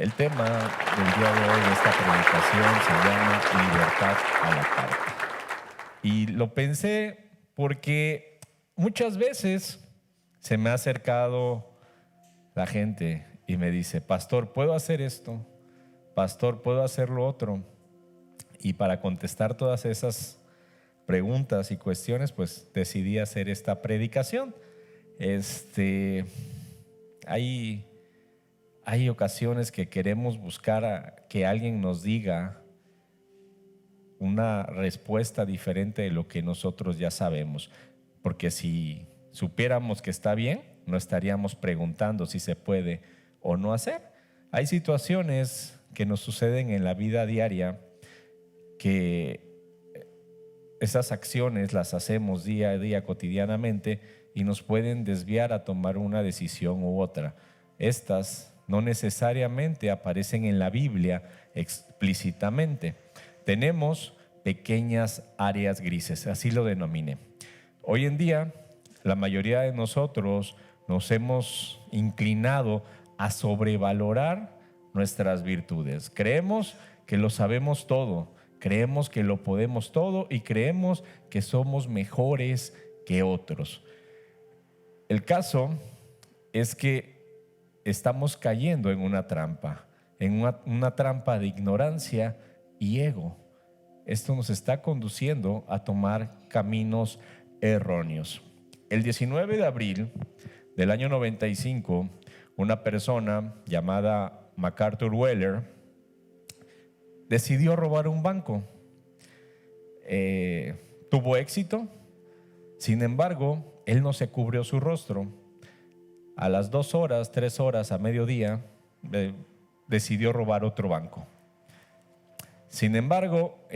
El tema del día de hoy de esta predicación se llama Libertad a la carta. Y lo pensé porque muchas veces se me ha acercado la gente y me dice: pastor, ¿puedo hacer esto? Pastor, ¿puedo hacer lo otro? Y para contestar todas esas preguntas y cuestiones, pues decidí hacer esta predicación. Hay hay ocasiones que queremos buscar que alguien nos diga una respuesta diferente de lo que nosotros ya sabemos, porque si supiéramos que está bien, no estaríamos preguntando si se puede o no hacer. Hay situaciones que nos suceden en la vida diaria que esas acciones las hacemos día a día cotidianamente y nos pueden desviar a tomar una decisión u otra. Estas no necesariamente aparecen en la Biblia explícitamente. Tenemos pequeñas áreas grises, así lo denominé. Hoy en día, la mayoría de nosotros nos hemos inclinado a sobrevalorar nuestras virtudes. Creemos que lo sabemos todo, creemos que lo podemos todo y creemos que somos mejores que otros. El caso es que estamos cayendo en una trampa, una trampa de ignorancia y ego. Esto nos está conduciendo a tomar caminos erróneos. El 19 de abril del año 95, una persona llamada MacArthur Weller decidió robar un banco. Tuvo éxito, sin embargo, él no se cubrió su rostro. A las 2 horas, 3 horas, a mediodía, decidió robar otro banco. Sin embargo,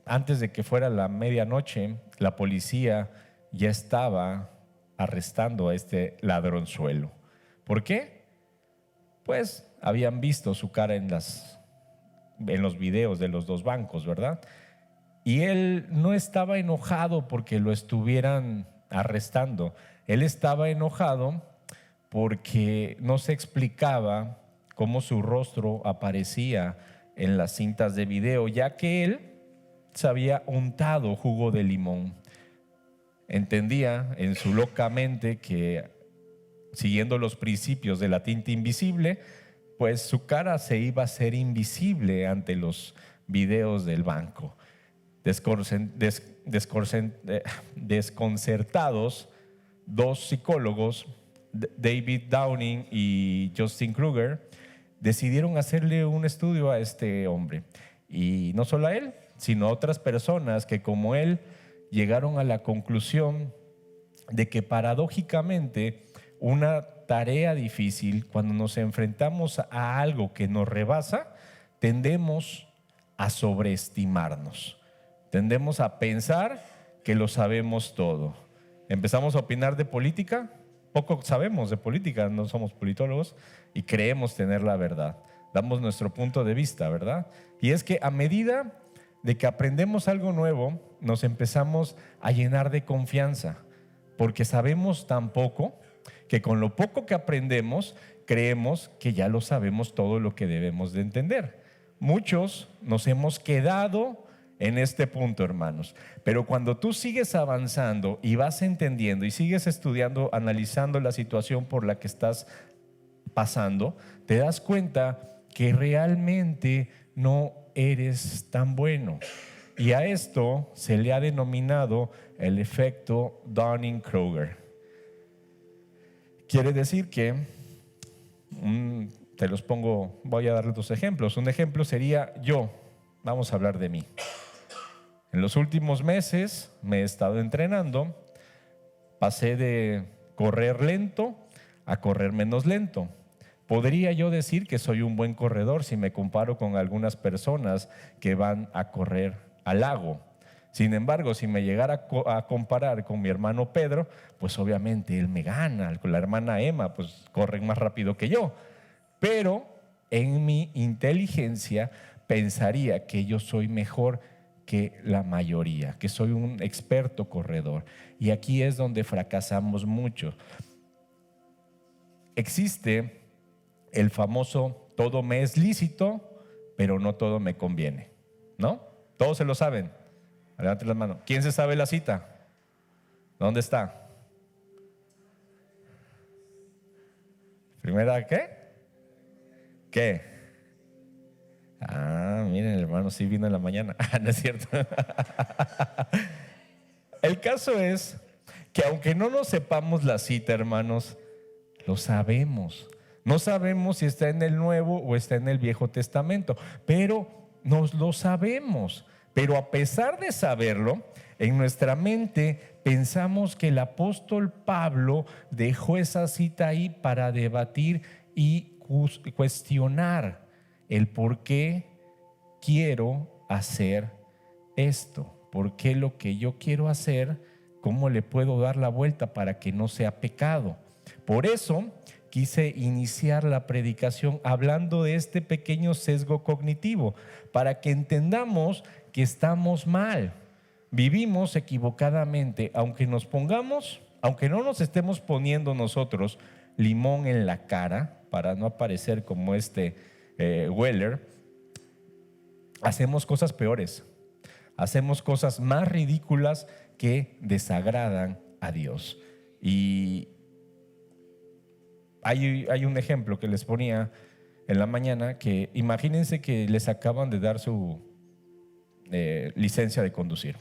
antes de que fuera la medianoche, la policía ya estaba arrestando a este ladronzuelo. ¿Por qué? Pues habían visto su cara en los videos de los dos bancos, ¿verdad? Y él no estaba enojado porque lo estuvieran arrestando. Él estaba enojado porque no se explicaba cómo su rostro aparecía en las cintas de video, ya que él se había untado jugo de limón. Entendía en su loca mente que, siguiendo los principios de la tinta invisible, pues su cara se iba a hacer invisible ante los videos del banco. Desconcertados, dos psicólogos, David Downing y Justin Kruger, decidieron hacerle un estudio a este hombre. Y no solo a él, sino a otras personas que, como él, llegaron a la conclusión de que paradójicamente una tarea difícil, cuando nos enfrentamos a algo que nos rebasa, tendemos a sobreestimarnos. Tendemos a pensar que lo sabemos todo. Empezamos a opinar de política, poco sabemos de política, no somos politólogos y creemos tener la verdad. Damos nuestro punto de vista, ¿verdad? Y es que a medida de que aprendemos algo nuevo, nos empezamos a llenar de confianza, porque sabemos tan poco que con lo poco que aprendemos, creemos que ya lo sabemos todo lo que debemos de entender. Muchos nos hemos quedado en este punto, hermanos. Pero cuando tú sigues avanzando y vas entendiendo y sigues estudiando, analizando la situación por la que estás pasando, te das cuenta que realmente no eres tan bueno. Y a esto se le ha denominado el efecto Dunning-Kruger. Quiere decir que, te los pongo, voy a darles dos ejemplos. Un ejemplo sería yo. Vamos a hablar de mí. En los últimos meses me he estado entrenando, pasé de correr lento a correr menos lento. Podría yo decir que soy un buen corredor si me comparo con algunas personas que van a correr al lago. Sin embargo, si me llegara a comparar con mi hermano Pedro, pues obviamente él me gana. Con la hermana Emma, pues corren más rápido que yo. Pero en mi inteligencia pensaría que yo soy mejor que la mayoría, que soy un experto corredor. Y aquí es donde fracasamos mucho. Existe el famoso todo me es lícito, pero no todo me conviene, ¿no? Todos se lo saben. Levanten las manos. ¿Quién se sabe la cita? ¿Dónde está? ¿Primera qué? ¿Qué? Miren, el hermano sí vino en la mañana. No es cierto. El caso es que aunque no nos sepamos la cita, hermanos, lo sabemos. No sabemos si está en el Nuevo o está en el Viejo Testamento, pero nos lo sabemos. Pero a pesar de saberlo, en nuestra mente pensamos que el apóstol Pablo dejó esa cita ahí para debatir y cuestionar el por qué quiero hacer esto, por qué lo que yo quiero hacer, cómo le puedo dar la vuelta para que no sea pecado. Por eso quise iniciar la predicación hablando de este pequeño sesgo cognitivo, para que entendamos que estamos mal, vivimos equivocadamente, aunque no nos estemos poniendo nosotros limón en la cara para no aparecer como Weller, hacemos cosas peores, hacemos cosas más ridículas que desagradan a Dios. Y hay un ejemplo que les ponía en la mañana, que imagínense que les acaban de dar su licencia de conducir.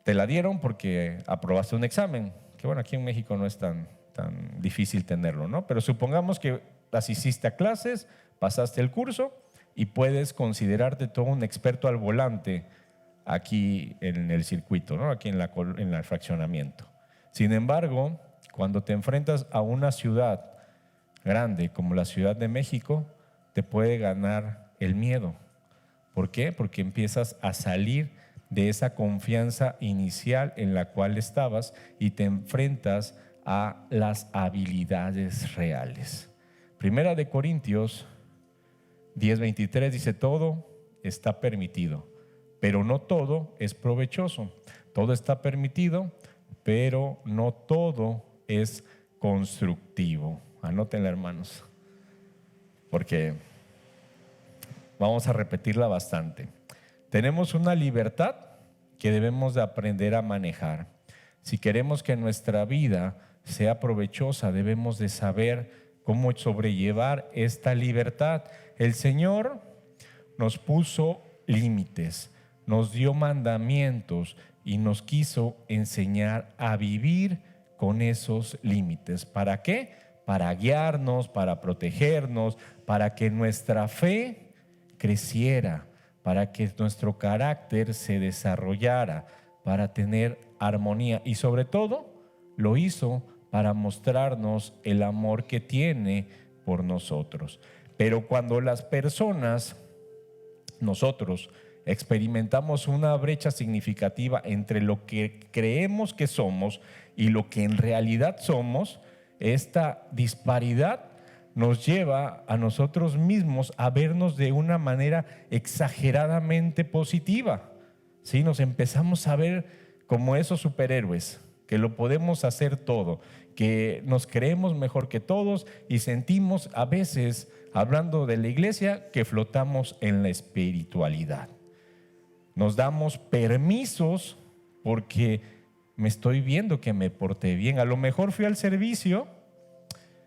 Te la dieron porque aprobaste un examen, que bueno, aquí en México no es tan difícil tenerlo, ¿no? Pero supongamos que asististe a clases, pasaste el curso y puedes considerarte todo un experto al volante aquí en el circuito, ¿no? Aquí en el fraccionamiento. Sin embargo, cuando te enfrentas a una ciudad grande como la Ciudad de México, te puede ganar el miedo. ¿Por qué? Porque empiezas a salir de esa confianza inicial en la cual estabas y te enfrentas a las habilidades reales. Primera de Corintios 10:23 dice: todo está permitido, pero no todo es provechoso. Todo está permitido, pero no todo es constructivo. Anótenla, hermanos, porque vamos a repetirla bastante. Tenemos una libertad que debemos de aprender a manejar. Si queremos que nuestra vida sea provechosa, debemos de saber cómo sobrellevar esta libertad. El Señor nos puso límites, nos dio mandamientos y nos quiso enseñar a vivir con esos límites. ¿Para qué? Para guiarnos, para protegernos, para que nuestra fe creciera, para que nuestro carácter se desarrollara, para tener armonía, y sobre todo lo hizo para mostrarnos el amor que tiene por nosotros. Pero cuando las personas, nosotros, experimentamos una brecha significativa entre lo que creemos que somos y lo que en realidad somos, esta disparidad nos lleva a nosotros mismos a vernos de una manera exageradamente positiva. ¿Sí? Nos empezamos a ver como esos superhéroes, que lo podemos hacer todo, que nos creemos mejor que todos y sentimos a veces, hablando de la iglesia, que flotamos en la espiritualidad. Nos damos permisos porque me estoy viendo que me porté bien. A lo mejor fui al servicio,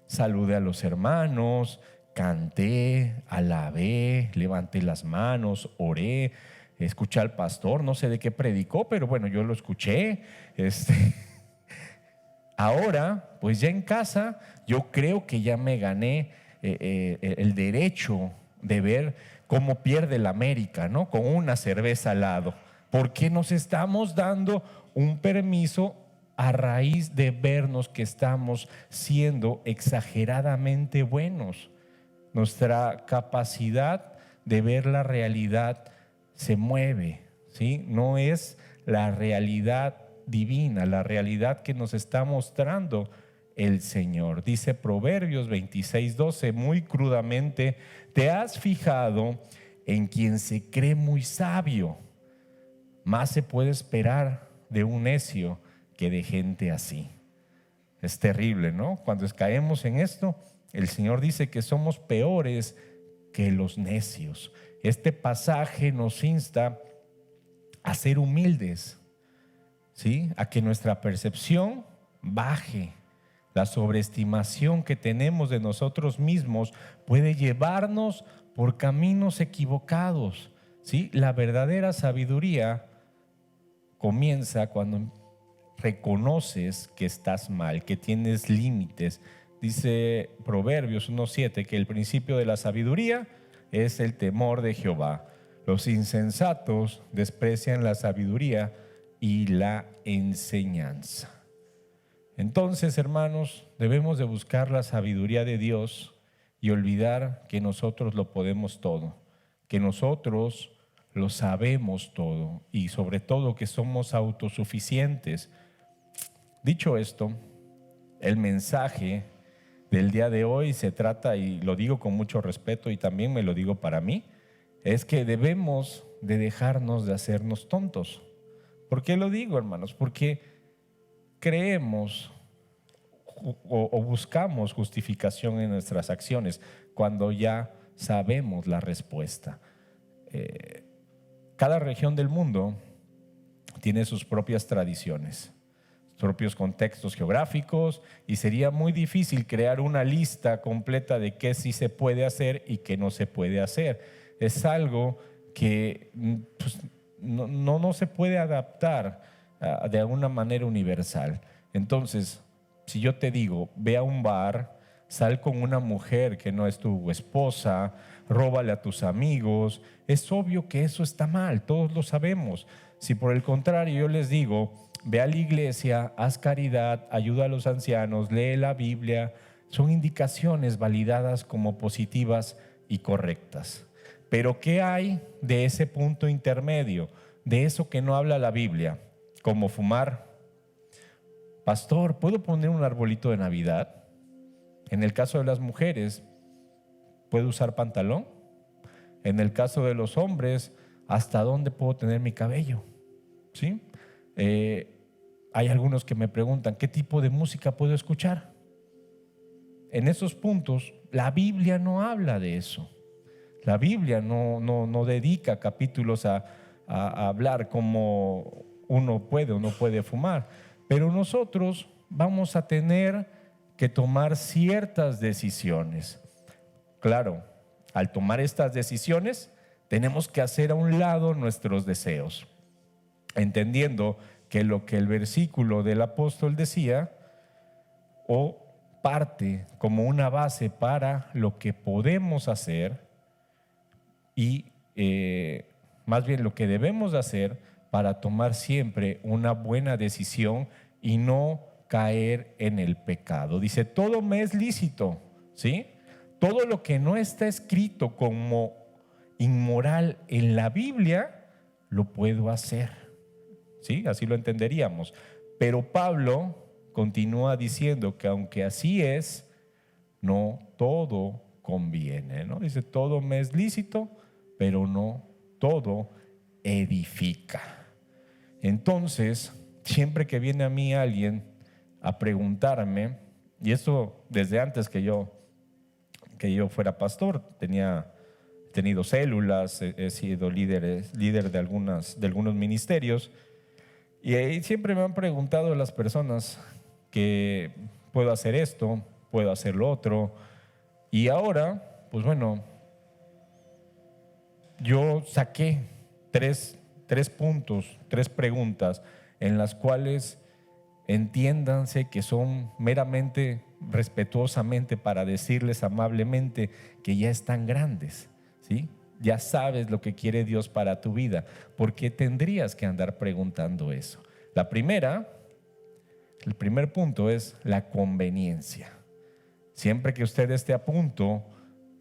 saludé a los hermanos, canté, alabé, levanté las manos, oré, escuché al pastor, no sé de qué predicó, pero bueno, yo lo escuché. Ahora, pues ya en casa, yo creo que ya me gané el derecho de ver cómo pierde el América, ¿no? Con una cerveza al lado. Porque nos estamos dando un permiso a raíz de vernos que estamos siendo exageradamente buenos. Nuestra capacidad de ver la realidad se mueve, ¿sí? No es la realidad divina, la realidad que nos está mostrando el Señor. Dice Proverbios 26:12 muy crudamente: te has fijado en quien se cree muy sabio, más se puede esperar de un necio que de gente así. Es terrible, ¿no? Cuando caemos en esto, el Señor dice que somos peores que los necios. Este pasaje nos insta a ser humildes, ¿sí? A que nuestra percepción baje. La sobreestimación que tenemos de nosotros mismos puede llevarnos por caminos equivocados, ¿sí? La verdadera sabiduría comienza cuando reconoces que estás mal, que tienes límites. Dice Proverbios 1:7 que el principio de la sabiduría es el temor de Jehová. Los insensatos desprecian la sabiduría y la enseñanza. Entonces, hermanos, debemos de buscar la sabiduría de Dios y olvidar que nosotros lo podemos todo, que nosotros lo sabemos todo y sobre todo que somos autosuficientes. Dicho esto, el mensaje del día de hoy se trata, y lo digo con mucho respeto y también me lo digo para mí, es que debemos de dejarnos de hacernos tontos. ¿Por qué lo digo, hermanos? Porque creemos o buscamos justificación en nuestras acciones cuando ya sabemos la respuesta. Cada región del mundo tiene sus propias tradiciones, sus propios contextos geográficos, y sería muy difícil crear una lista completa de qué sí se puede hacer y qué no se puede hacer. Es algo que pues, no se puede adaptar de alguna manera universal. Entonces, si yo te digo, ve a un bar, sal con una mujer que no es tu esposa, róbale a tus amigos, es obvio que eso está mal, todos lo sabemos. Si por el contrario yo les digo, ve a la iglesia, haz caridad, ayuda a los ancianos, lee la Biblia, son indicaciones validadas como positivas y correctas. Pero ¿qué hay de ese punto intermedio, de eso que no habla la Biblia? Como fumar. Pastor, ¿puedo poner un arbolito de Navidad? En el caso de las mujeres, ¿puedo usar pantalón? En el caso de los hombres, ¿hasta dónde puedo tener mi cabello? ¿Sí? Hay algunos que me preguntan, ¿qué tipo de música puedo escuchar? En esos puntos, la Biblia no habla de eso. La Biblia no dedica capítulos a hablar cómo uno puede o no puede fumar. Pero nosotros vamos a tener que tomar ciertas decisiones. Claro, al tomar estas decisiones, tenemos que hacer a un lado nuestros deseos, entendiendo que lo que el versículo del apóstol decía, o parte como una base para lo que podemos hacer y más bien lo que debemos hacer para tomar siempre una buena decisión y no caer en el pecado. Dice, todo me es lícito, ¿sí? Todo lo que no está escrito como inmoral en la Biblia, lo puedo hacer, ¿sí? Así lo entenderíamos. Pero Pablo continúa diciendo que aunque así es, no todo conviene, ¿no? Dice, todo me es lícito, pero no todo edifica. Entonces, siempre que viene a mí alguien a preguntarme, y esto desde antes que yo fuera pastor, he tenido células, he sido líder de algunos ministerios, y ahí siempre me han preguntado las personas que puedo hacer esto, puedo hacer lo otro, y ahora, pues bueno, yo saqué tres puntos, tres preguntas en las cuales entiéndanse que son meramente respetuosamente para decirles amablemente que ya están grandes, ¿sí? Ya sabes lo que quiere Dios para tu vida. ¿Por qué tendrías que andar preguntando eso? El primer punto es la conveniencia. Siempre que usted esté a punto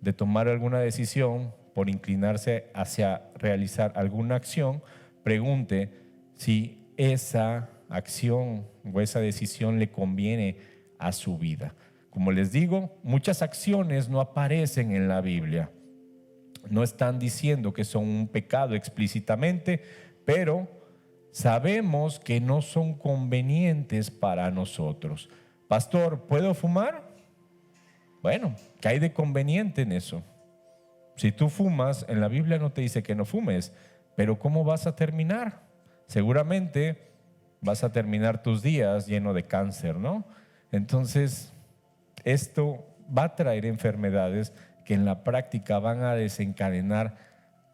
de tomar alguna decisión por inclinarse hacia realizar alguna acción, pregunte si esa acción o esa decisión le conviene a su vida. Como les digo, muchas acciones no aparecen en la Biblia. No están diciendo que son un pecado explícitamente, pero sabemos que no son convenientes para nosotros. Pastor, ¿puedo fumar? Bueno, ¿qué hay de conveniente en eso? Si tú fumas, en la Biblia no te dice que no fumes, pero ¿cómo vas a terminar? Seguramente vas a terminar tus días lleno de cáncer, ¿no? Entonces, esto va a traer enfermedades que en la práctica van a desencadenar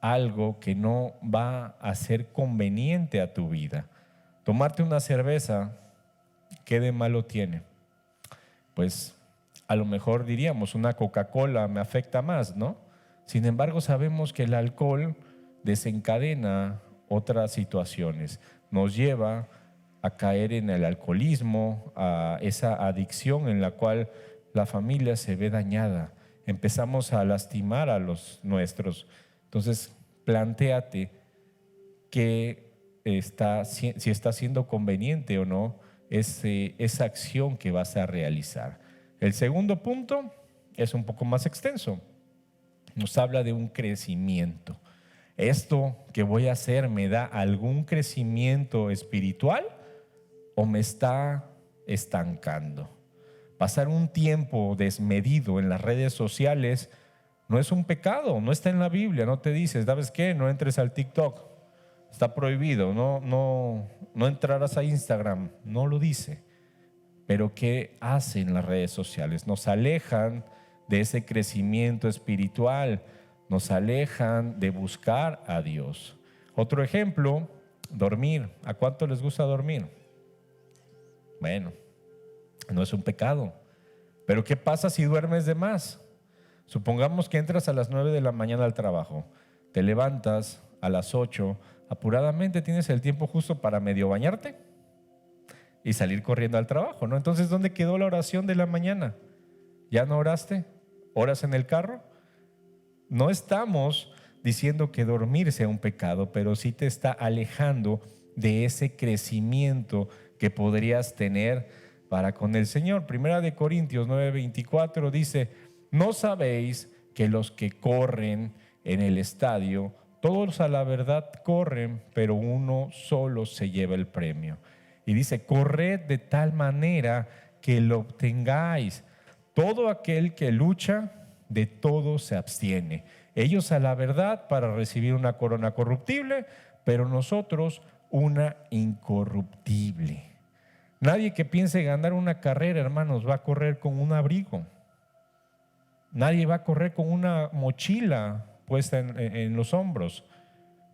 algo que no va a ser conveniente a tu vida. Tomarte una cerveza, ¿qué de malo tiene? Pues a lo mejor diríamos una Coca-Cola me afecta más, ¿no? Sin embargo, sabemos que el alcohol desencadena otras situaciones, nos lleva a caer en el alcoholismo, a esa adicción en la cual la familia se ve dañada, empezamos a lastimar a los nuestros. Entonces, plantéate que si está siendo conveniente o no esa acción que vas a realizar. El segundo punto es un poco más extenso. Nos habla de un crecimiento. ¿Esto que voy a hacer me da algún crecimiento espiritual o me está estancando? Pasar un tiempo desmedido en las redes sociales no es un pecado, no está en la Biblia, no te dice, ¿sabes qué? No entres al TikTok, está prohibido, no entrarás a Instagram, no lo dice. Pero ¿qué hacen las redes sociales? Nos alejan de ese crecimiento espiritual, nos alejan de buscar a Dios. Otro ejemplo, dormir. ¿A cuánto les gusta dormir? Bueno, no es un pecado. Pero ¿qué pasa si duermes de más? Supongamos que entras a las 9 de la mañana al trabajo, te levantas a las 8, apuradamente tienes el tiempo justo para medio bañarte y salir corriendo al trabajo, ¿no? Entonces, ¿dónde quedó la oración de la mañana? ¿Ya no oraste? ¿Oras en el carro? No estamos diciendo que dormir sea un pecado, pero sí te está alejando de ese crecimiento que podrías tener para con el Señor. Primera de Corintios 9:24 dice, ¿no sabéis que los que corren en el estadio, todos a la verdad corren, pero uno solo se lleva el premio? Y dice, corred de tal manera que lo obtengáis. Todo aquel que lucha, de todo se abstiene. Ellos a la verdad para recibir una corona corruptible, pero nosotros una incorruptible. Nadie que piense ganar una carrera, hermanos, va a correr con un abrigo. Nadie va a correr con una mochila puesta en los hombros.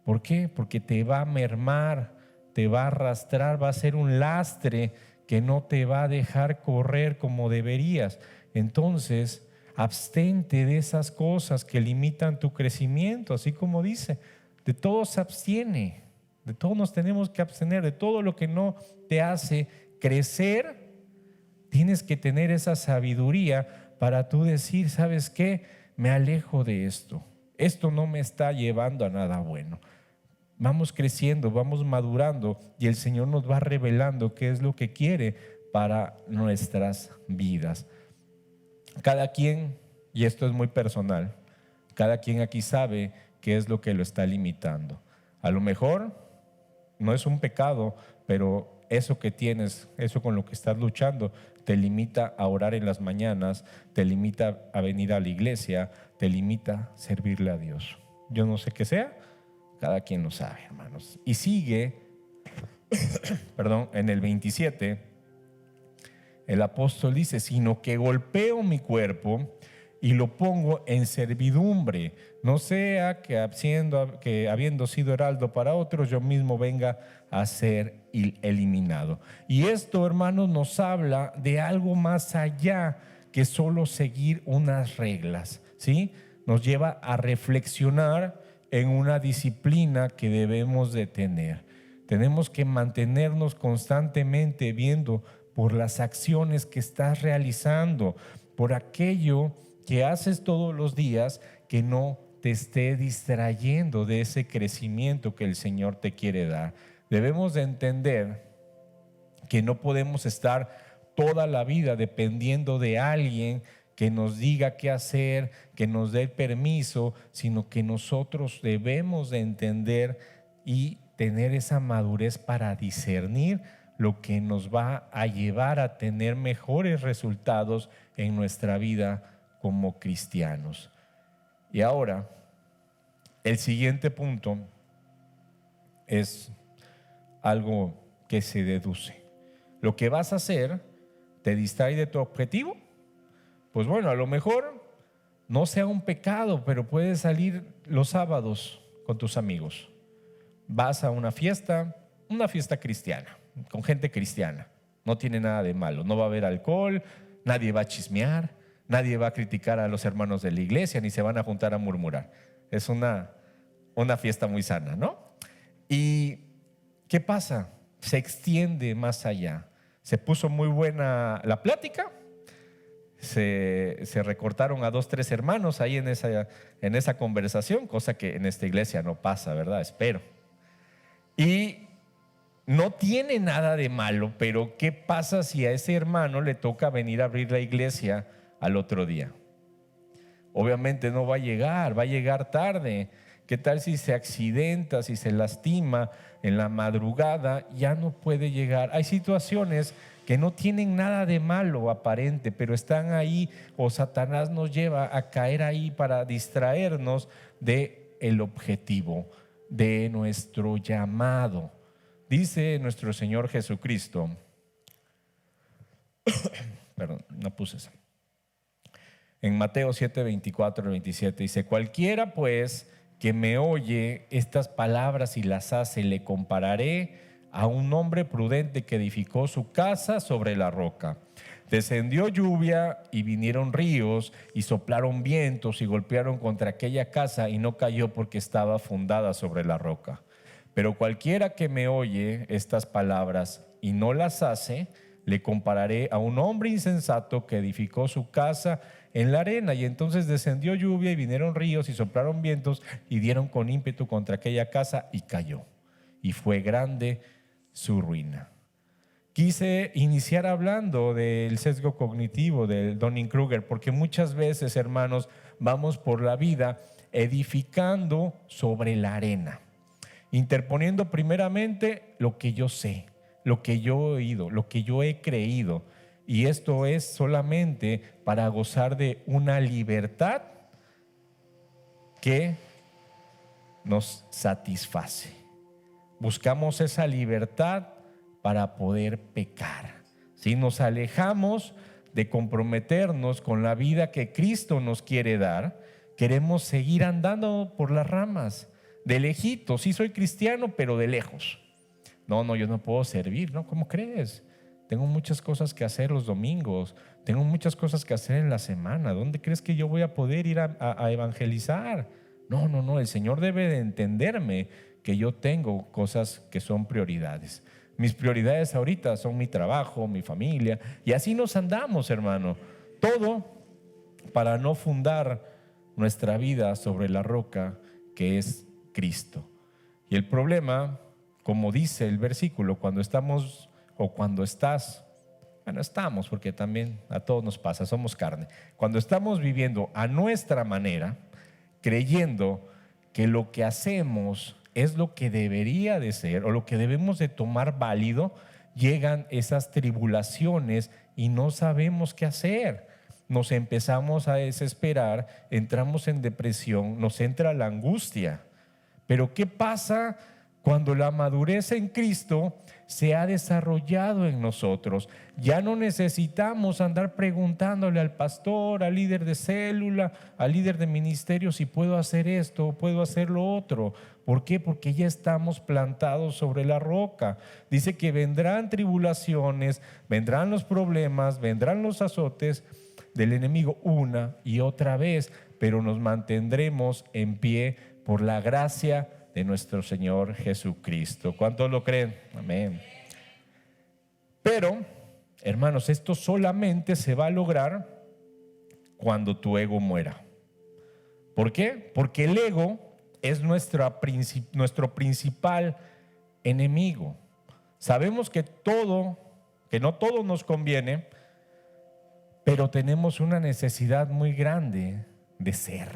¿Por qué? Porque te va a mermar, te va a arrastrar, va a ser un lastre que no te va a dejar correr como deberías. Entonces, abstente de esas cosas que limitan tu crecimiento, así como dice, de todo se abstiene, de todo nos tenemos que abstener, de todo lo que no te hace crecer. Tienes que tener esa sabiduría para tú decir, ¿sabes qué? Me alejo de esto, esto no me está llevando a nada bueno. Vamos creciendo, vamos madurando y el Señor nos va revelando qué es lo que quiere para nuestras vidas. Cada quien, y esto es muy personal, cada quien aquí sabe qué es lo que lo está limitando. A lo mejor no es un pecado, pero eso que tienes, eso con lo que estás luchando, te limita a orar en las mañanas, te limita a venir a la iglesia, te limita a servirle a Dios. Yo no sé qué sea, cada quien lo sabe, hermanos. Y sigue, en el 27, el apóstol dice, sino que golpeo mi cuerpo y lo pongo en servidumbre, no sea que habiendo sido heraldo para otros, yo mismo venga a ser eliminado. Y esto, hermanos, nos habla de algo más allá que solo seguir unas reglas, ¿sí? Nos lleva a reflexionar en una disciplina que debemos de tener. Tenemos que mantenernos constantemente viendo por las acciones que estás realizando, por aquello que haces todos los días que no te esté distrayendo de ese crecimiento que el Señor te quiere dar. Debemos de entender que no podemos estar toda la vida dependiendo de alguien que nos diga qué hacer, que nos dé permiso, sino que nosotros debemos de entender y tener esa madurez para discernir lo que nos va a llevar a tener mejores resultados en nuestra vida como cristianos. Y ahora, el siguiente punto es algo que se deduce. Lo que vas a hacer te distrae de tu objetivo. Pues bueno, a lo mejor no sea un pecado, pero puedes salir los sábados con tus amigos. Vas a una fiesta cristiana, con gente cristiana. No tiene nada de malo. No va a haber alcohol, nadie va a chismear, nadie va a criticar a los hermanos de la iglesia, ni se van a juntar a murmurar. Es una fiesta muy sana, ¿no? ¿Y qué pasa? Se extiende más allá. Se puso muy buena la plática. Se recortaron a 2, 3 hermanos ahí en esa conversación, cosa que en esta iglesia no pasa, ¿verdad? Espero. Y no tiene nada de malo, pero ¿qué pasa si a ese hermano le toca venir a abrir la iglesia al otro día? Obviamente no va a llegar tarde. ¿Qué tal si se accidenta, si se lastima en la madrugada? Ya no puede llegar. Hay situaciones que no tienen nada de malo aparente, pero están ahí, o Satanás nos lleva a caer ahí para distraernos del objetivo, de nuestro llamado. Dice nuestro Señor Jesucristo, perdón, no puse eso. En Mateo 7, 24 27 dice: cualquiera pues que me oye estas palabras y las hace, le compararé a un hombre prudente que edificó su casa sobre la roca. Descendió lluvia y vinieron ríos y soplaron vientos y golpearon contra aquella casa y no cayó porque estaba fundada sobre la roca. Pero cualquiera que me oye estas palabras y no las hace, le compararé a un hombre insensato que edificó su casa en la arena. Y entonces descendió lluvia y vinieron ríos y soplaron vientos y dieron con ímpetu contra aquella casa y cayó. Y fue grande su ruina. Quise iniciar hablando del sesgo cognitivo del Dunning-Kruger, porque muchas veces, hermanos, vamos por la vida edificando sobre la arena, interponiendo primeramente lo que yo sé, lo que yo he oído, lo que yo he creído. Y esto es solamente para gozar de una libertad que nos satisface. Buscamos esa libertad para poder pecar. Si nos alejamos de comprometernos con la vida que Cristo nos quiere dar, queremos seguir andando por las ramas, de lejitos. Sí soy cristiano, pero de lejos. No, yo no puedo servir, ¿no? ¿Cómo crees? Tengo muchas cosas que hacer los domingos, tengo muchas cosas que hacer en la semana. ¿Dónde crees que yo voy a poder ir a evangelizar? No, el Señor debe de entenderme que yo tengo cosas que son prioridades. Mis prioridades ahorita son mi trabajo, mi familia, y así nos andamos, hermano. Todo para no fundar nuestra vida sobre la roca que es Cristo. Y el problema, como dice el versículo, cuando estamos o cuando estás, bueno, estamos, porque también a todos nos pasa, somos carne. Cuando estamos viviendo a nuestra manera, creyendo que lo que hacemos es lo que debería de ser o lo que debemos de tomar válido, llegan esas tribulaciones y no sabemos qué hacer. Nos empezamos a desesperar, entramos en depresión, nos entra la angustia. Pero ¿qué pasa cuando la madurez en Cristo se ha desarrollado en nosotros? Ya no necesitamos andar preguntándole al pastor, al líder de célula, al líder de ministerio si puedo hacer esto o puedo hacer lo otro. ¿Por qué? Porque ya estamos plantados sobre la roca. Dice que vendrán tribulaciones, vendrán los problemas, vendrán los azotes del enemigo una y otra vez, pero nos mantendremos en pie por la gracia de nuestro Señor Jesucristo. ¿Cuántos lo creen? Amén. Pero, hermanos, esto solamente se va a lograr cuando tu ego muera. ¿Por qué? Porque el ego es nuestro principal enemigo. Sabemos que no todo nos conviene, pero tenemos una necesidad muy grande de ser.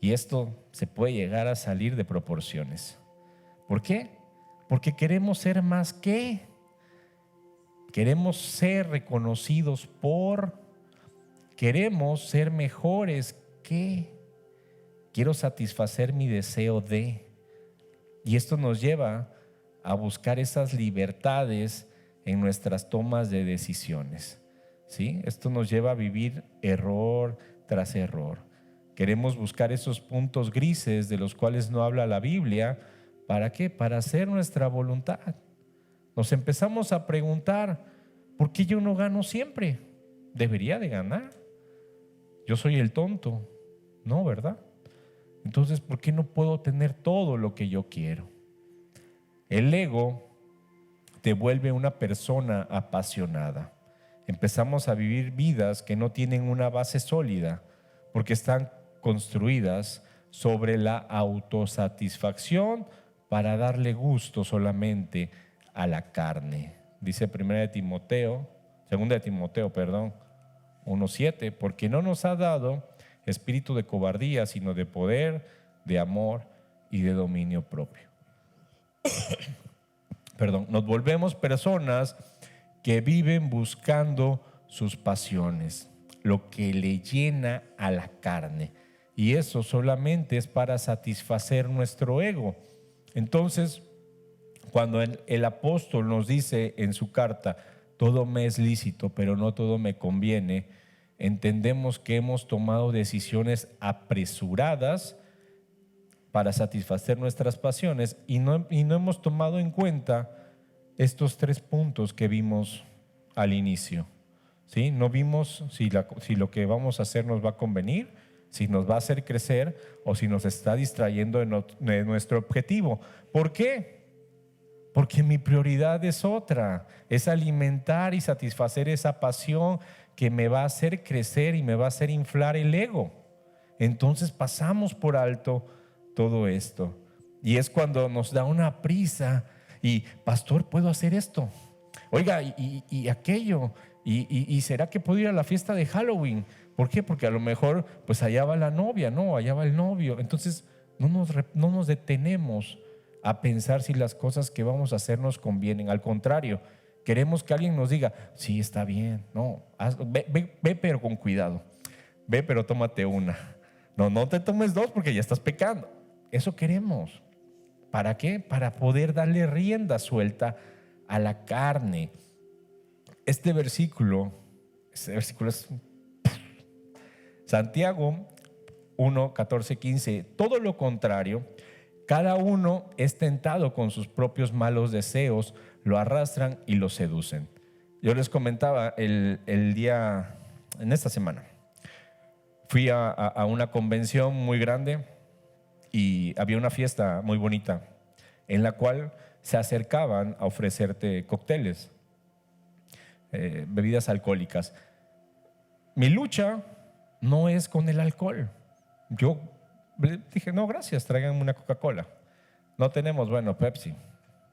Y esto se puede llegar a salir de proporciones. ¿Por qué? Porque queremos ser más que. Queremos ser reconocidos por queremos ser mejores que, quiero satisfacer mi deseo de. Y esto nos lleva a buscar esas libertades en nuestras tomas de decisiones, ¿sí? Esto nos lleva a vivir error tras error. Queremos buscar esos puntos grises de los cuales no habla la Biblia. ¿Para qué? Para hacer nuestra voluntad. Nos empezamos a preguntar, ¿por qué yo no gano siempre? Debería de ganar. Yo soy el tonto, ¿no? ¿Verdad? Entonces, ¿por qué no puedo tener todo lo que yo quiero? El ego te vuelve una persona apasionada. Empezamos a vivir vidas que no tienen una base sólida porque están construidas sobre la autosatisfacción para darle gusto solamente a la carne. Dice 2 Timoteo 1:7, porque no nos ha dado espíritu de cobardía, sino de poder, de amor y de dominio propio. Nos volvemos personas que viven buscando sus pasiones, lo que le llena a la carne, y eso solamente es para satisfacer nuestro ego. Entonces, cuando el apóstol nos dice en su carta, todo me es lícito, pero no todo me conviene, entendemos que hemos tomado decisiones apresuradas para satisfacer nuestras pasiones y no hemos tomado en cuenta estos 3 puntos que vimos al inicio, ¿sí? No vimos si lo que vamos a hacer nos va a convenir, si nos va a hacer crecer o si nos está distrayendo de nuestro objetivo. ¿Por qué? Porque mi prioridad es otra, es alimentar y satisfacer esa pasión que me va a hacer crecer y me va a hacer inflar el ego. Entonces pasamos por alto todo esto. Y es cuando nos da una prisa y, pastor, ¿puedo hacer esto? Oiga, y aquello. ¿Y será que puedo ir a la fiesta de Halloween? ¿Por qué? Porque a lo mejor pues allá va la novia, no, allá va el novio. Entonces no nos detenemos a pensar si las cosas que vamos a hacer nos convienen. Al contrario, queremos que alguien nos diga, sí, está bien, no, ve pero con cuidado, ve pero tómate una, no te tomes 2 porque ya estás pecando. Eso queremos. ¿Para qué? Para poder darle rienda suelta a la carne. Este versículo es Santiago 1, 14, 15. Todo lo contrario, cada uno es tentado con sus propios malos deseos, lo arrastran y lo seducen. Yo les comentaba el día, en esta semana, fui a una convención muy grande y había una fiesta muy bonita en la cual se acercaban a ofrecerte cócteles, bebidas alcohólicas. Mi lucha no es con el alcohol. Yo dije, no, gracias, tráiganme una Coca-Cola. No tenemos, bueno, Pepsi.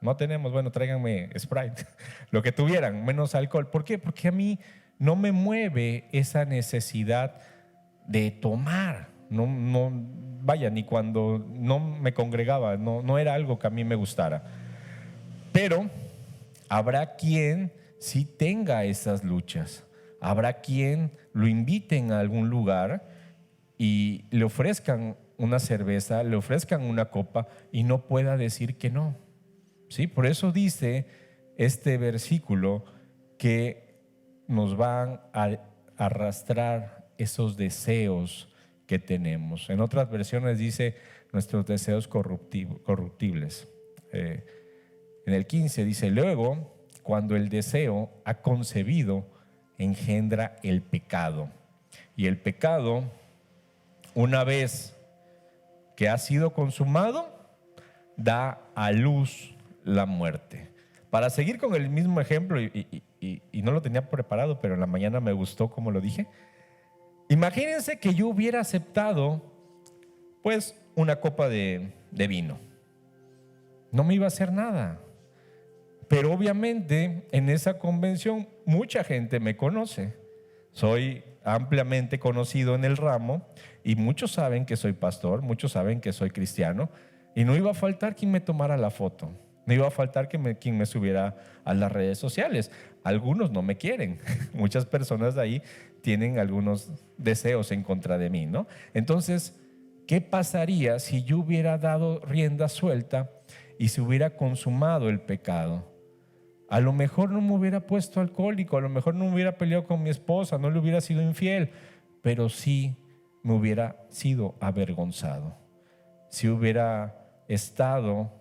No tenemos, bueno, tráiganme Sprite. Lo que tuvieran, menos alcohol. ¿Por qué? Porque a mí no me mueve esa necesidad de tomar. No, vaya, ni cuando no me congregaba, no era algo que a mí me gustara. Pero habrá quien sí tenga esas luchas. Habrá quien lo inviten a algún lugar y le ofrezcan una cerveza, le ofrezcan una copa y no pueda decir que no. ¿Sí? Por eso dice este versículo que nos van a arrastrar esos deseos que tenemos. En otras versiones dice nuestros deseos corruptibles. En el 15 dice, luego, cuando el deseo ha concebido, engendra el pecado. Y el pecado, una vez que ha sido consumado, da a luz la muerte. Para seguir con el mismo ejemplo, y no lo tenía preparado, pero en la mañana me gustó como lo dije. Imagínense que yo hubiera aceptado pues una copa de vino. No me iba a hacer nada. Pero obviamente en esa convención mucha gente me conoce. Soy ampliamente conocido en el ramo y muchos saben que soy pastor, muchos saben que soy cristiano y no iba a faltar quien me tomara la foto. No iba a faltar quien me subiera a las redes sociales. Algunos no me quieren. Muchas personas de ahí tienen algunos deseos en contra de mí, ¿no? Entonces, ¿qué pasaría si yo hubiera dado rienda suelta y se hubiera consumado el pecado? A lo mejor no me hubiera puesto alcohólico, a lo mejor no me hubiera peleado con mi esposa, no le hubiera sido infiel, pero sí me hubiera sido avergonzado. Si hubiera estado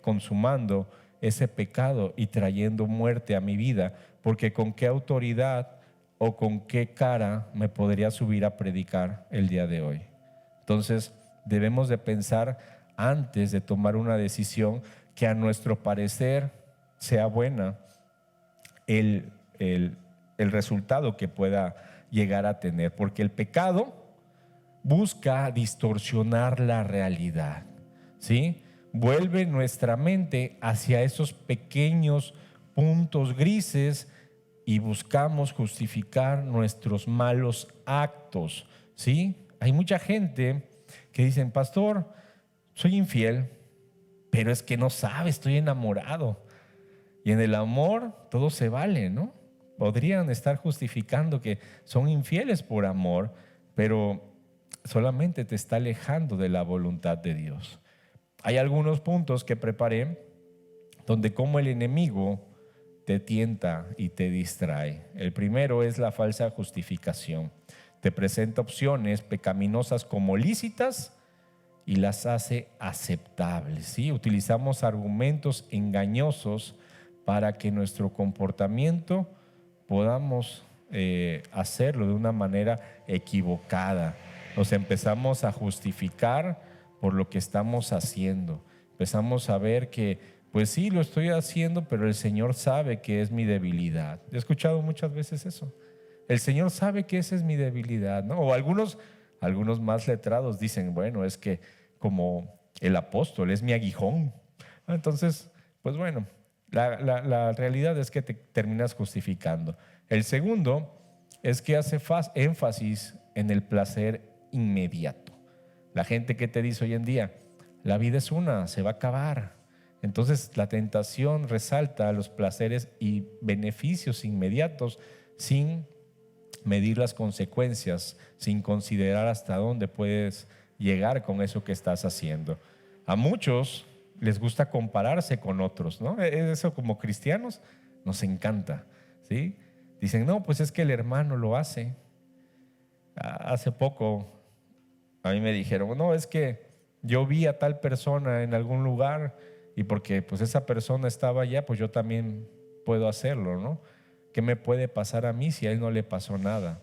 consumando ese pecado y trayendo muerte a mi vida, porque con qué autoridad o con qué cara me podría subir a predicar el día de hoy. Entonces debemos de pensar antes de tomar una decisión que a nuestro parecer sea buena el resultado que pueda llegar a tener, porque el pecado busca distorsionar la realidad, ¿sí? Vuelve nuestra mente hacia esos pequeños puntos grises y buscamos justificar nuestros malos actos, ¿sí? Hay mucha gente que dicen, pastor, soy infiel, pero es que no sabe, estoy enamorado. Y en el amor todo se vale, ¿no? Podrían estar justificando que son infieles por amor, pero solamente te está alejando de la voluntad de Dios. Hay algunos puntos que preparé donde como el enemigo te tienta y te distrae. El primero es la falsa justificación. Te presenta opciones pecaminosas como lícitas y las hace aceptables, ¿sí? Utilizamos argumentos engañosos para que nuestro comportamiento podamos hacerlo de una manera equivocada. Nos empezamos a justificar por lo que estamos haciendo. Empezamos a ver que, pues sí, lo estoy haciendo, pero el Señor sabe que es mi debilidad. He escuchado muchas veces eso. El Señor sabe que esa es mi debilidad, ¿no? O algunos más letrados dicen, bueno, es que como el apóstol es mi aguijón. Entonces, pues bueno, la realidad es que te terminas justificando. El segundo es que hace énfasis en el placer inmediato. La gente que te dice hoy en día, la vida es una, se va a acabar. Entonces la tentación resalta los placeres y beneficios inmediatos sin medir las consecuencias, sin considerar hasta dónde puedes llegar con eso que estás haciendo. A muchos les gusta compararse con otros, ¿no? Eso como cristianos nos encanta, ¿sí? Dicen, no, pues es que el hermano lo hace. Hace poco a mí me dijeron, no, es que yo vi a tal persona en algún lugar y porque pues esa persona estaba allá, pues yo también puedo hacerlo, ¿no? ¿Qué me puede pasar a mí si a él no le pasó nada?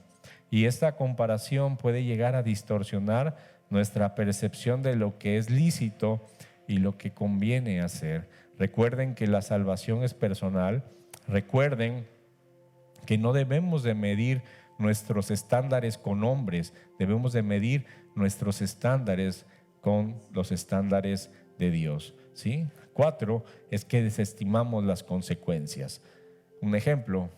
Y esta comparación puede llegar a distorsionar nuestra percepción de lo que es lícito y lo que conviene hacer. Recuerden que la salvación es personal. Recuerden que no debemos de medir nuestros estándares con hombres, debemos de medir nuestros estándares con los estándares de Dios, ¿sí? 4 es que desestimamos las consecuencias. Un ejemplo,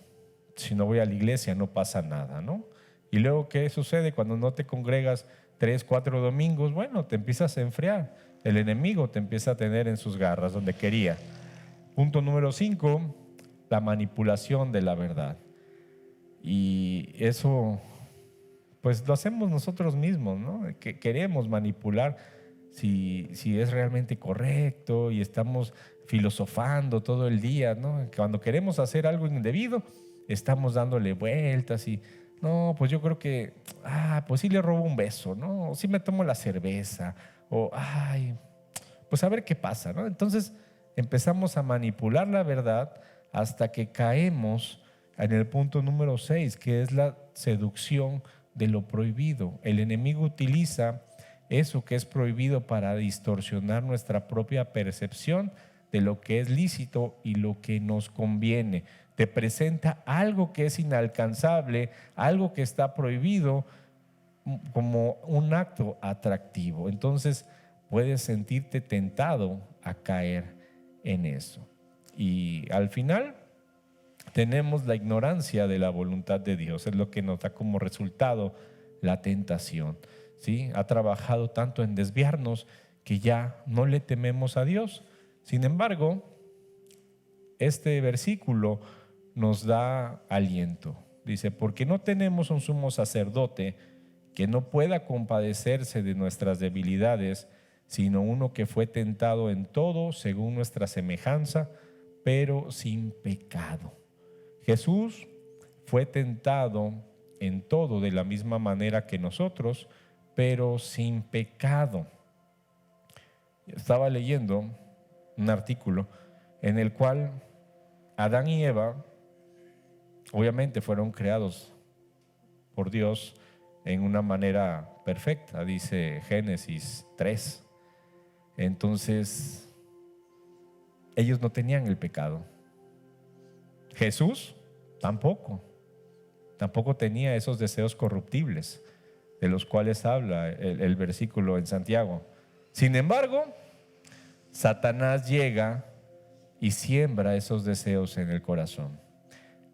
si no voy a la iglesia no pasa nada, ¿no? Y luego, ¿qué sucede cuando no te congregas 3, 4 domingos? Bueno, te empiezas a enfriar. El enemigo te empieza a tener en sus garras donde quería. Punto número 5, la manipulación de la verdad. Y eso, pues lo hacemos nosotros mismos, ¿no? Que queremos manipular si es realmente correcto y estamos filosofando todo el día, ¿no? Cuando queremos hacer algo indebido, estamos dándole vueltas y, no, pues yo creo que, pues sí le robo un beso, ¿no? O sí me tomo la cerveza, o, pues a ver qué pasa, ¿no? Entonces empezamos a manipular la verdad hasta que caemos en el punto número 6, que es la seducción de lo prohibido. El enemigo utiliza eso que es prohibido para distorsionar nuestra propia percepción de lo que es lícito y lo que nos conviene. Te presenta algo que es inalcanzable, algo que está prohibido como un acto atractivo. Entonces puedes sentirte tentado a caer en eso. Y al final tenemos la ignorancia de la voluntad de Dios, es lo que nos da como resultado la tentación, ¿sí? Ha trabajado tanto en desviarnos que ya no le tememos a Dios, Sin embargo, este versículo nos da aliento. Dice, porque no tenemos un sumo sacerdote que no pueda compadecerse de nuestras debilidades, sino uno que fue tentado en todo según nuestra semejanza, pero sin pecado. Jesús fue tentado en todo de la misma manera que nosotros, pero sin pecado. Estaba leyendo un artículo en el cual Adán y Eva obviamente fueron creados por Dios en una manera perfecta, dice Génesis 3. Entonces, ellos no tenían el pecado. Jesús tampoco tenía esos deseos corruptibles de los cuales habla el versículo en Santiago. Sin embargo, Satanás llega y siembra esos deseos en el corazón.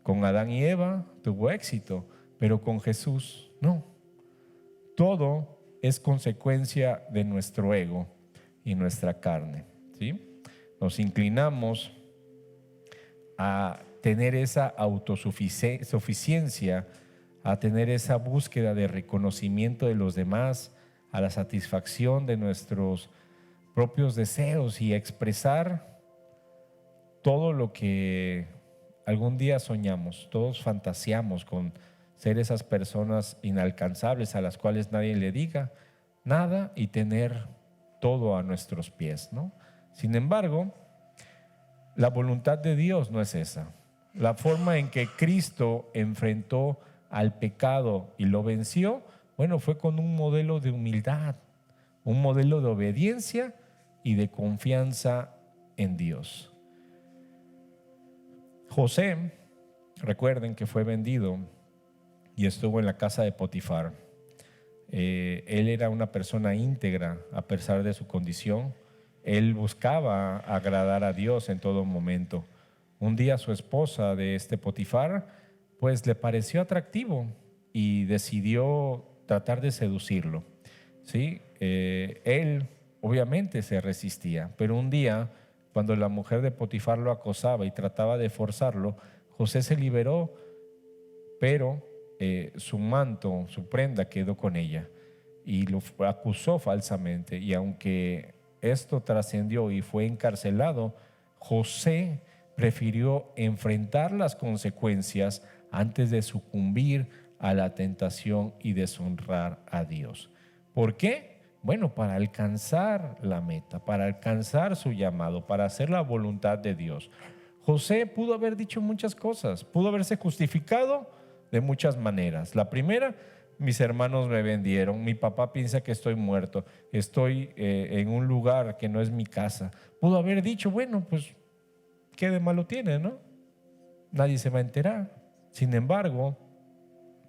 Con Adán y Eva tuvo éxito, pero con Jesús no. Todo es consecuencia de nuestro ego y nuestra carne, ¿sí? Nos inclinamos a tener esa autosuficiencia, a tener esa búsqueda de reconocimiento de los demás, a la satisfacción de nuestros propios deseos y expresar todo lo que algún día soñamos. Todos fantaseamos con ser esas personas inalcanzables a las cuales nadie le diga nada y tener todo a nuestros pies, ¿no? Sin embargo, la voluntad de Dios no es esa. La forma en que Cristo enfrentó al pecado y lo venció, bueno, fue con un modelo de humildad, un modelo de obediencia y de confianza en Dios. José, recuerden que fue vendido y estuvo en la casa de Potifar. Él era una persona íntegra a pesar de su condición. Él buscaba agradar a Dios en todo momento. Un día su esposa de este Potifar pues le pareció atractivo y decidió tratar de seducirlo, ¿sí? Él obviamente se resistía, pero un día cuando la mujer de Potifar lo acosaba y trataba de forzarlo, José se liberó, pero su manto, su prenda quedó con ella y lo acusó falsamente. Y aunque esto trascendió y fue encarcelado, José prefirió enfrentar las consecuencias antes de sucumbir a la tentación y deshonrar a Dios. ¿Por qué? Bueno, para alcanzar la meta, para alcanzar su llamado, para hacer la voluntad de Dios. José pudo haber dicho muchas cosas, pudo haberse justificado de muchas maneras. La primera, mis hermanos me vendieron, mi papá piensa que estoy muerto, estoy en un lugar que no es mi casa. Pudo haber dicho, bueno, pues, ¿qué de malo tiene, no? Nadie se va a enterar. Sin embargo,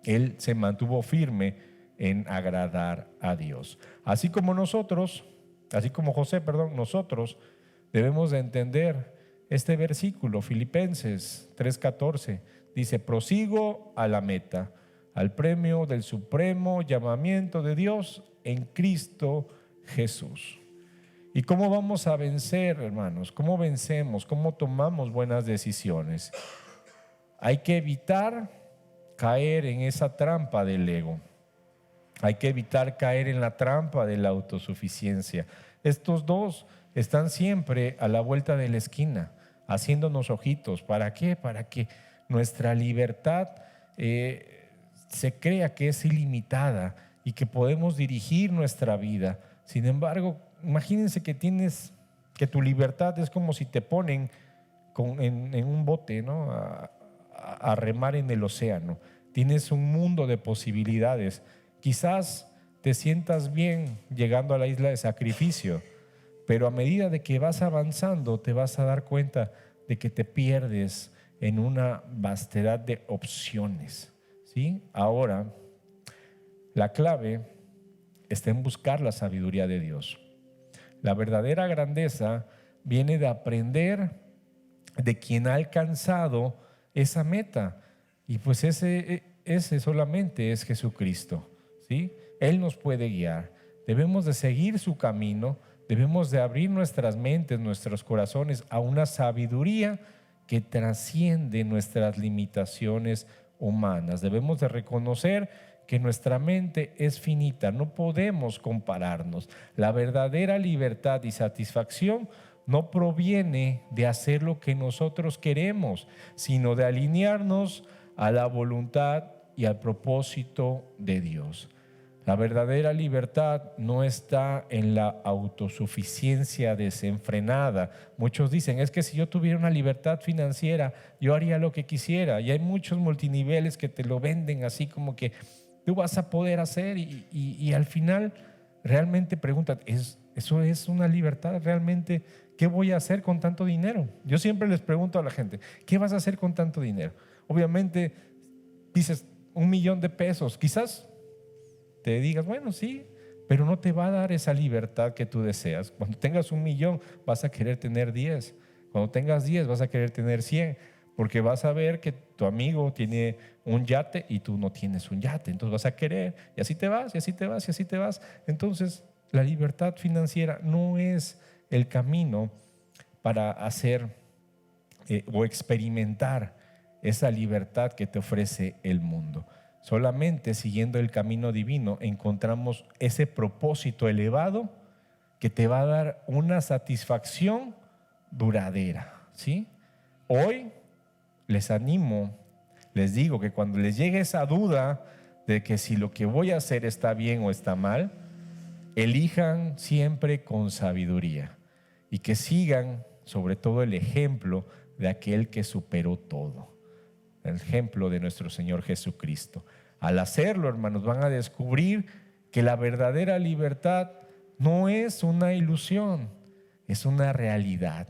él se mantuvo firme en agradar a Dios. Así como José, nosotros debemos de entender este versículo, Filipenses 3:14, dice, prosigo a la meta, al premio del supremo llamamiento de Dios en Cristo Jesús. ¿Y cómo vamos a vencer, hermanos? ¿Cómo vencemos? ¿Cómo tomamos buenas decisiones? Hay que evitar caer en esa trampa del ego. Hay que evitar caer en la trampa de la autosuficiencia. Estos dos están siempre a la vuelta de la esquina, haciéndonos ojitos. ¿Para qué? Para que nuestra libertad se crea que es ilimitada y que podemos dirigir nuestra vida. Sin embargo, imagínense que tu libertad es como si te ponen en un bote, ¿no? A remar en el océano. Tienes un mundo de posibilidades. Quizás te sientas bien llegando a la isla de sacrificio, pero a medida de que vas avanzando te vas a dar cuenta de que te pierdes en una vastedad de opciones, ¿sí? Ahora, la clave está en buscar la sabiduría de Dios. La verdadera grandeza viene de aprender de quien ha alcanzado esa meta, y pues ese solamente es Jesucristo, ¿sí? Él nos puede guiar. Debemos de seguir su camino, debemos de abrir nuestras mentes, nuestros corazones a una sabiduría que trasciende nuestras limitaciones humanas. Debemos de reconocer que nuestra mente es finita, no podemos compararnos. La verdadera libertad y satisfacción no proviene de hacer lo que nosotros queremos, sino de alinearnos a la voluntad y al propósito de Dios. La verdadera libertad no está en la autosuficiencia desenfrenada. Muchos dicen, es que si yo tuviera una libertad financiera, yo haría lo que quisiera. Y hay muchos multiniveles que te lo venden así como que tú vas a poder hacer y al final realmente preguntan, ¿eso es una libertad realmente? ¿Qué voy a hacer con tanto dinero? Yo siempre les pregunto a la gente, ¿qué vas a hacer con tanto dinero? Obviamente dices, 1,000,000 de pesos, quizás te digas, bueno, sí, pero no te va a dar esa libertad que tú deseas. Cuando tengas 1,000,000 vas a querer tener 10. Cuando tengas 10 vas a querer tener 100, porque vas a ver que tu amigo tiene un yate y tú no tienes un yate. Entonces vas a querer, y así te vas, y así te vas, y así te vas. Entonces la libertad financiera no es el camino para hacer o experimentar esa libertad que te ofrece el mundo. Solamente siguiendo el camino divino encontramos ese propósito elevado que te va a dar una satisfacción duradera, ¿sí? Hoy les animo, les digo que cuando les llegue esa duda de que si lo que voy a hacer está bien o está mal, elijan siempre con sabiduría y que sigan sobre todo el ejemplo de aquel que superó todo, el ejemplo de nuestro Señor Jesucristo. Al hacerlo, hermanos, van a descubrir que la verdadera libertad no es una ilusión, es una realidad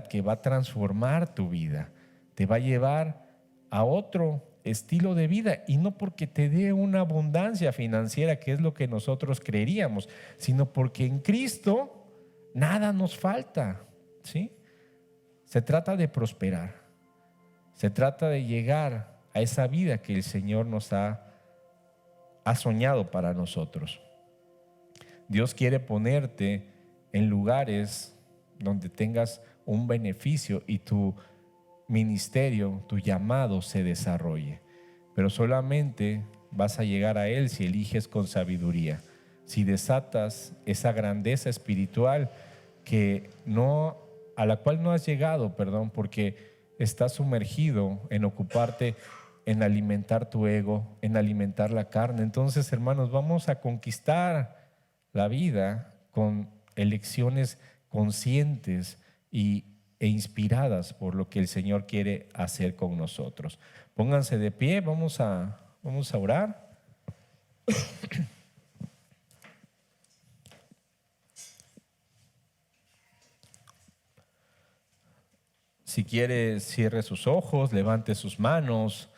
que va a transformar tu vida, te va a llevar a otro estilo de vida, y no porque te dé una abundancia financiera, que es lo que nosotros creeríamos, sino porque en Cristo nada nos falta, ¿sí? Se trata de prosperar, se trata de llegar a esa vida que el Señor nos ha soñado para nosotros. Dios quiere ponerte en lugares donde tengas un beneficio y tu ministerio, tu llamado se desarrolle. Pero solamente vas a llegar a Él si eliges con sabiduría, si desatas esa grandeza espiritual a la cual no has llegado, porque estás sumergido en ocuparte en alimentar tu ego, en alimentar la carne. Entonces, hermanos, vamos a conquistar la vida con elecciones conscientes e inspiradas por lo que el Señor quiere hacer con nosotros. Pónganse de pie, vamos a orar. Si quiere, cierre sus ojos, levante sus manos